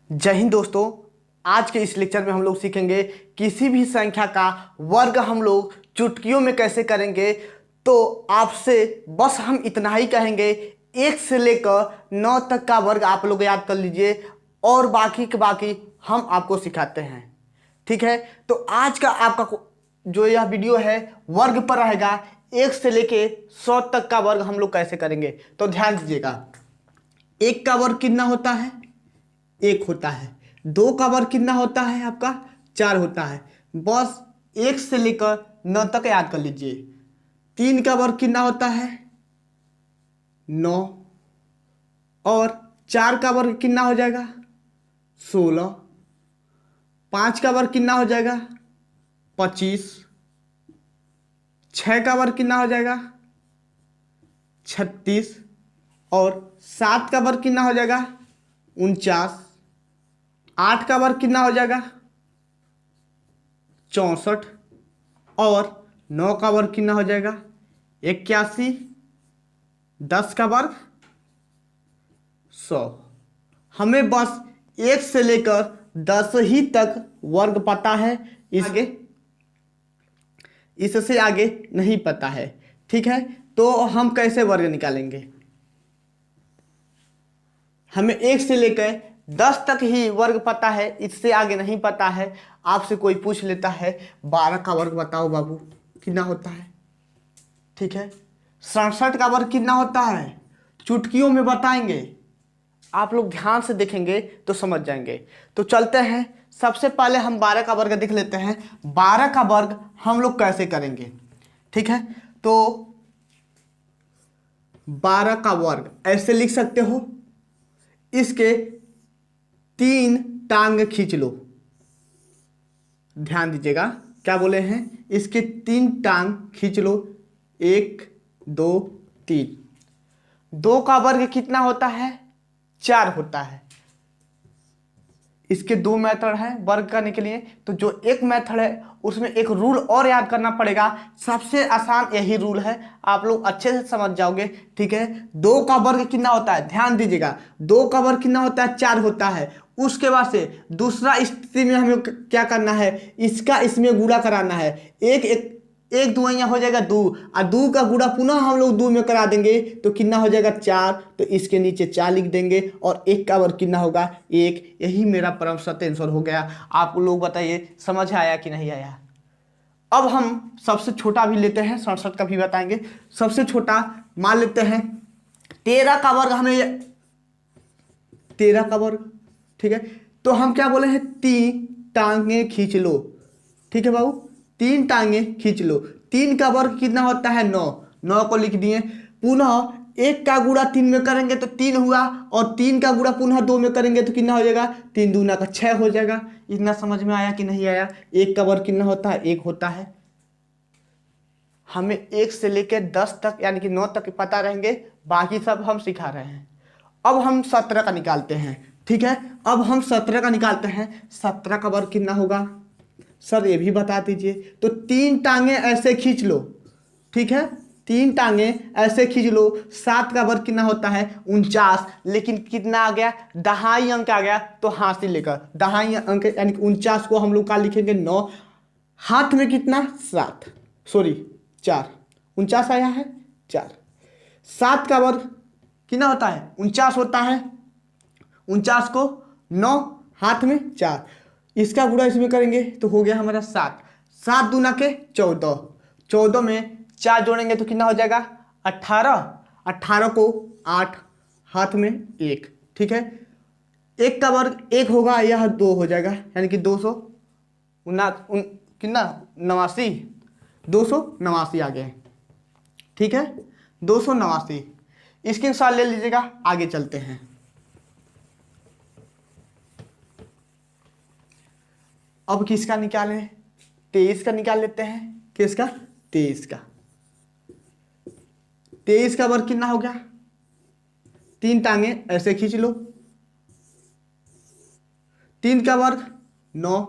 जय हिंद दोस्तों। आज के इस लेक्चर में हम लोग सीखेंगे किसी भी संख्या का वर्ग हम लोग चुटकियों में कैसे करेंगे। तो आपसे बस हम इतना ही कहेंगे, 1 से लेकर 9 तक का वर्ग आप लोग याद कर लीजिए और बाकी के बाकी हम आपको सिखाते हैं। ठीक है, तो आज का आपका जो यह वीडियो है वर्ग पर रहेगा। 1 से लेके 100 तक का वर्ग हम लोग कैसे करेंगे, तो ध्यान दीजिएगा। 1 का वर्ग कितना होता है? 1 होता है। 2 का वर्ग कितना होता है? आपका 4 होता है। बस 1 से लेकर 9 तक याद कर लीजिए। 3 का वर्ग कितना होता है? 9। और 4 का वर्ग कितना हो जाएगा? 16। 5 का वर्ग कितना हो जाएगा? 25। 6 का वर्ग कितना हो जाएगा? 36। और 7 का वर्ग कितना हो जाएगा? 49। 8 का वर्ग कितना हो जाएगा? 64। और 9 का वर्ग कितना हो जाएगा? 81। 10 का वर्ग 100। हमें बस 1 से लेकर 10 ही तक वर्ग पता है, इससे आगे नहीं पता है। ठीक है, तो हम कैसे वर्ग निकालेंगे? हमें 1 से लेकर 10 तक ही वर्ग पता है, इससे आगे नहीं पता है। आपसे कोई पूछ लेता है 12 का वर्ग बताओ बाबू कितना होता है। ठीक है, 67 का वर्ग कितना होता है? चुटकियों में बताएंगे। आप लोग ध्यान से देखेंगे तो समझ जाएंगे। तो चलते हैं, सबसे पहले हम 12 का वर्ग देख लेते हैं। 12 का वर्ग हम लोग कैसे करेंगे? ठीक है, तो 12 का वर्ग ऐसे लिख सकते हो, इसके 3 टांग खींच लो। ध्यान दीजिएगा, क्या बोले हैं? इसके 3 टांग खींच लो। 1 2 3। 2 का वर्ग कितना होता है? 4 होता है। इसके 2 मेथड है वर्ग करने के लिए। तो जो एक मेथड है उसमें एक रूल और याद करना पड़ेगा। सबसे आसान यही रूल है, आप लोग अच्छे से समझ जाओगे। ठीक है, 2 का वर्ग कितना होता है? ध्यान दीजिएगा, 2 का वर्ग कितना होता है? 4 होता है। उसके बाद से दूसरा स्थिति में हमें क्या करना है? इसका इसमें गुणा कराना है। एक दो यहाँ हो जाएगा 2, और 2 का गुणा पुनः हम लोग 2 में करा देंगे तो कितना हो जाएगा? 4। तो इसके नीचे 4 लिख देंगे और 1 का वर्ग कितना होगा? 1। यही मेरा परम सत्य आंसर हो गया। आप लोग बताइए समझ आया कि नहीं आया? अब हम सबसे छोटा भी लेते हैं, 67 का भी बताएंगे। सबसे छोटा मान लेते हैं 13 का वर्ग। हमें 13 का वर्ग, ठीक है, तो हम क्या बोले हैं? 3 टांगे खींच लो। ठीक है बाबू, 3 टांगे खींच लो। 3 का वर्ग कितना होता है? 9। 9 को लिख दिए। पुनः 1 का गुणा 3 में करेंगे तो 3 हुआ, और 3 का गुणा पुनः 2 में करेंगे तो कितना हो जाएगा? 3 दूना का 6 हो जाएगा। इतना समझ में आया कि नहीं आया? 1 का वर्ग कितना होता है? 1 होता है। हमें 1 से लेकर 10 तक यानी कि 9 तक पता रहेंगे, बाकी सब हम सिखा रहे हैं। अब हम 17 का निकालते हैं। ठीक है, अब हम 17 का निकालते हैं। 17 का वर्ग कितना होगा? सर ये भी बता दीजिए। तो 3 टांगे ऐसे खींच लो। ठीक है, 3 टांगे ऐसे खींच लो। 7 का वर्ग कितना होता है? 49। लेकिन कितना आ गया? दहाई अंक आ गया, तो हाथ से लेकर दहाई अंक यानी कि 49 को हम लोग का लिखेंगे 9। हाथ में कितना? 7, सॉरी 4। 49 आया है 4। 7 का वर्ग कितना होता है? 49 होता है। 49 को 9, हाथ में 4, इसका गुणा इसमें करेंगे तो हो गया हमारा 7। 7 दूना के 14। 14 में 4 जोड़ेंगे तो कितना हो जाएगा? 18। 18 को 8, हाथ में 1। ठीक है, 1 का वर्ग 1 होगा, यह 2 हो जाएगा, यानी कि 200 कितना? 89। 289 आ गए। ठीक है, 289। इसके साथ ले लीजिएगा। आगे चलते हैं। अब किसका निकालें? 23 का निकाल लेते हैं। किसका? 23 का। 23 का वर्ग कितना हो गया? 3 टांगे ऐसे खींच लो। 3 का वर्ग 9।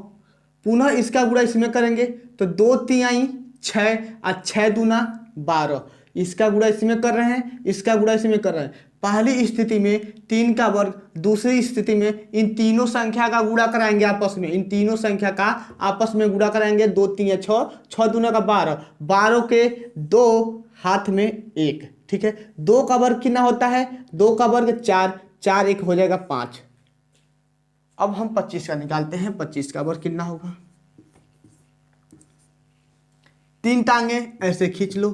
पुनः इसका गुणा इसमें करेंगे तो 2 3 6, और 6 दूना 12। इसका गुणा इसमें कर रहे हैं, इसका गुणा इसमें कर रहे हैं, पहली स्थिति में 3 का वर्ग, दूसरी स्थिति में इन तीनों संख्या का गुणा कराएंगे आपस में, इन तीनों संख्या का आपस में गुणा कराएंगे। 2 3 या 6, 6 दूना का 12, 12 के 2 हाथ में 1, ठीक है। 2 का वर्ग कितना होता है, 2 का वर्ग 4, 4 1 हो जाएगा 5। अब हम 25 का निकालते हैं, 25 का वर्ग कितना होगा, 3 टांगे ऐसे खींच लो,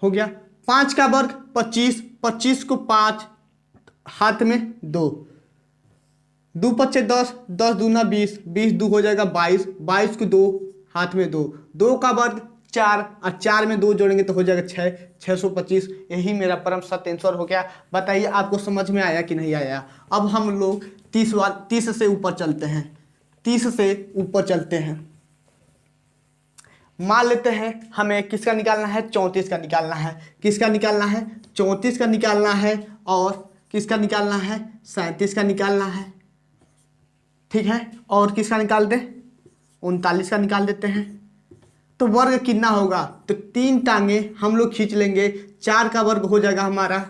हो गया। 5 का वर्ग 25, 25 को 5 हाथ में 2, 2 5 10, 10 दूना 20, 20 2 हो जाएगा 22, 22 को 2 हाथ में 2, 2 का वर्ग 4 और 4 में 2 जोड़ेंगे तो हो जाएगा 6, 625। यही मेरा परम सत्य आंसर हो गया। बताइए आपको समझ में आया कि नहीं आया। अब हम लोग 30 से ऊपर चलते हैं, 30 से ऊपर चलते हैं। मान लेते हैं हमें किसका निकालना है, 34 का निकालना है। किसका निकालना है, 34 का निकालना है। और किसका निकालना है, 37 का निकालना है, ठीक है। और किसका निकाल दे, 39 का निकाल देते हैं। तो वर्ग कितना होगा, तो 3 टांगे हम लोग खींच लेंगे। 4 का वर्ग हो जाएगा हमारा,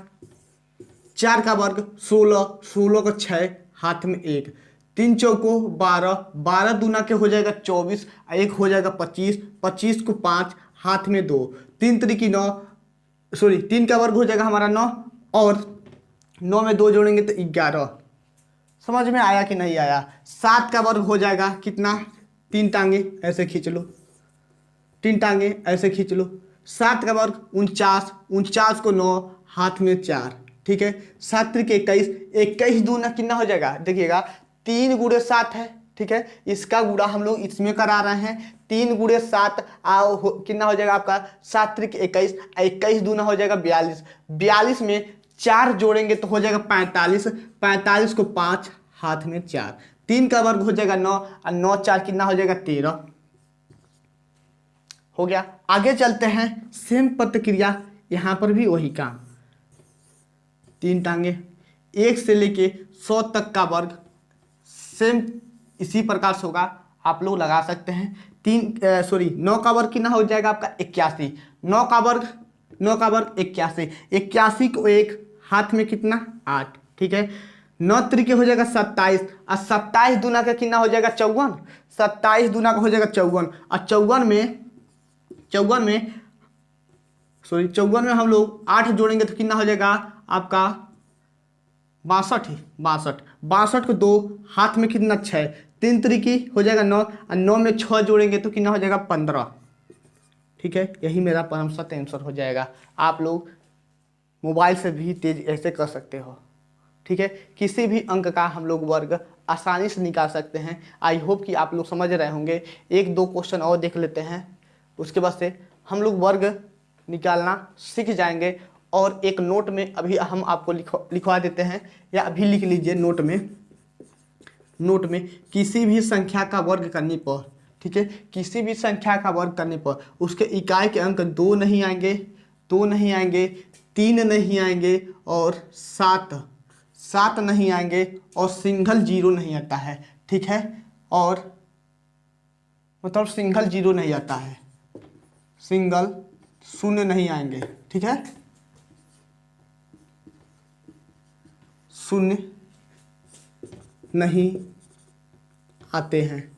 4 का वर्ग 16, 16 को 6 हाथ में 1, 3 चौको 12, 12 दूना के हो जाएगा 24, 1 हो जाएगा 25, 25 को 5 हाथ में 2, 3 त्रिकी 9, सॉरी 3 का वर्ग हो जाएगा हमारा 9, और 9 में 2 जोड़ेंगे तो 11। समझ में आया कि नहीं आया। 7 का वर्ग हो जाएगा कितना, 3 टांगे ऐसे खींच लो, 3 टांगे ऐसे खींच लो। 7 का वर्ग 49, 49 को 9 हाथ में 4, ठीक है। 7 त्रिक 21, 21 दूना कितना हो जाएगा, देखिएगा 3 गुणे 7 है, ठीक है। इसका गुणा हम लोग इसमें करा रहे हैं। 3 गुणे 7 कितना हो जाएगा आपका, 7 त्रिक 21, 21 दूना हो जाएगा 42, 42 में 4 जोड़ेंगे तो हो जाएगा 45, 45 को 5 हाथ में 4, 3 का वर्ग हो जाएगा 9, और 9 4 कितना हो जाएगा 13। हो गया। आगे चलते हैं, सेम प्रतिक्रिया यहां पर भी वही काम। 3 टांगे 1 से लेके 100 तक का वर्ग सेम इसी प्रकार से होगा, आप लोग लगा सकते हैं। 9 का वर्ग कितना हो जाएगा आपका 81, 9 का वर्ग 81, 81 को 1 हाथ में कितना 8, ठीक है। 9 त्रिके हो जाएगा 27, और 27 दूना का कितना हो जाएगा 54, 27 दूना का हो जाएगा 54, और 54 में हम लोग 8 जोड़ेंगे तो कितना हो जाएगा आपका 62 ही, 62 को 2 हाथ में कितना 6, 3 त्रिकी हो जाएगा 9, और 9 में 6 जोड़ेंगे तो कितना हो जाएगा 15, ठीक है। यही मेरा परम सत्य आंसर हो जाएगा। आप लोग मोबाइल से भी तेज ऐसे कर सकते हो, ठीक है। किसी भी अंक का हम लोग वर्ग आसानी से निकाल सकते हैं। आई होप कि आप लोग समझ रहे होंगे। 1-2 क्वेश्चन और देख लेते हैं, उसके बाद से हम लोग वर्ग निकालना सीख जाएंगे। और एक नोट में अभी हम आपको लिखवा देते हैं, या अभी लिख लीजिए नोट में किसी भी संख्या का वर्ग करने पर, ठीक है, किसी भी संख्या का वर्ग करने पर उसके इकाई के अंक 2 नहीं आएंगे, 3 नहीं आएंगे, और 7 नहीं आएंगे, और सिंगल 0 नहीं आता है, ठीक है। और मतलब सिंगल 0 नहीं आता है, सिंगल 0 नहीं आएंगे, ठीक है। 0 नहीं आते हैं।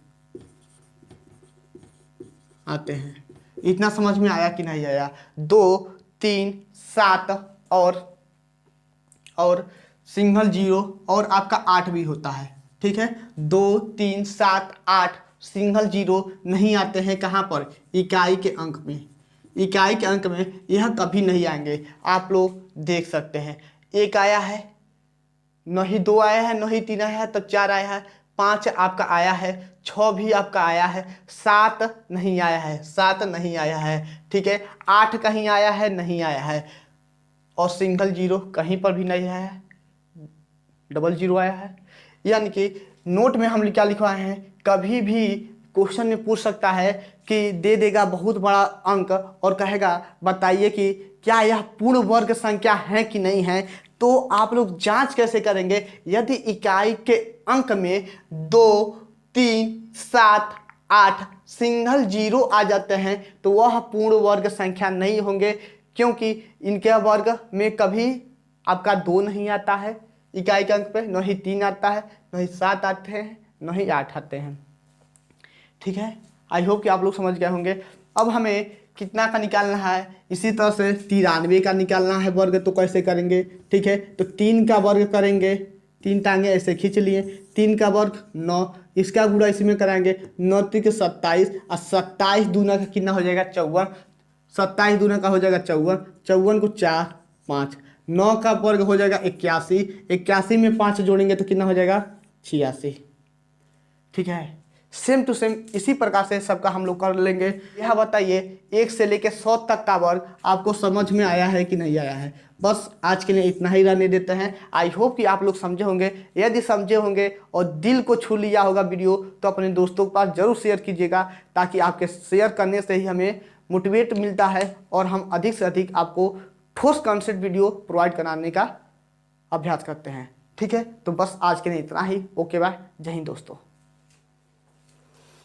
इतना समझ में आया कि नहीं आया। 2 3 7 और सिंगल 0, और आपका 8 भी होता है, ठीक है। 2 3 7 8 सिंगल 0 नहीं आते हैं, कहाँ पर, इकाई के अंक में। इकाई के अंक में यह कभी नहीं आएंगे। आप लोग देख सकते हैं, 1 आया है, न ही 2 आया है, न ही 3 आया है, तब 4 आया है, 5 आपका आया है, 6 भी आपका आया है, 7 नहीं आया है, ठीक है। 8 कहीं आया है, नहीं आया है, और सिंगल 0 कहीं पर भी नहीं आया है, डबल 0 आया है। यानी कि नोट में हम क्या लिखवाए हैं, कभी भी क्वेश्चन में पूछ सकता है कि दे देगा बहुत बड़ा अंक और कहेगा बताइए कि क्या यह पूर्ण वर्ग संख्या है कि नहीं है। तो आप लोग जांच कैसे करेंगे, यदि इकाई के अंक में 2 3 7 8 सिंगल 0 आ जाते हैं तो वह पूर्ण वर्ग संख्या नहीं होंगे। क्योंकि इनके वर्ग में कभी आपका 2 नहीं आता है इकाई के अंक पे, न ही 3 आता है, न ही 7 आते हैं, न ही 8 आते हैं। ठीक है, आई होप कि आप लोग समझ गए होंगे। अब हमें कितना का निकालना है, इसी तरह से 93 का निकालना है वर्ग, तो कैसे करेंगे? ठीक है, तो 3 का वर्ग करेंगे, 3 टांगे ऐसे खींच लिए, 3 का वर्ग 9, इसका गुणा इसी में कराएंगे, 9 3 27 और 27 दूना का कितना हो जाएगा? 54, 27 दूना का हो जाएगा 54, 54 को 4 5, 9 का वर्ग हो जाएगा 81, 81 में 5 जोड़ेंगे तो कितना हो जाएगा? 86। ठीक है, सेम टू सेम इसी प्रकार से सबका हम लोग कर लेंगे। यह बताइए 1 से लेकर 100 तक का वर्ग आपको समझ में आया है कि नहीं आया है? बस आज के लिए इतना ही रहने देते हैं। आई होप कि आप लोग समझे होंगे। यदि समझे होंगे और दिल को छू लिया होगा वीडियो, तो अपने दोस्तों के पास जरूर शेयर कीजिएगा, ताकि आपके शेयर करने से ही हमें मोटिवेट मिलता है और हम अधिक से अधिक आपको ठोस कंसेप्ट वीडियो प्रोवाइड कराने का अभ्यास करते हैं। ठीक है, तो बस आज के लिए इतना ही। ओके बाय, जय हिंद दोस्तों।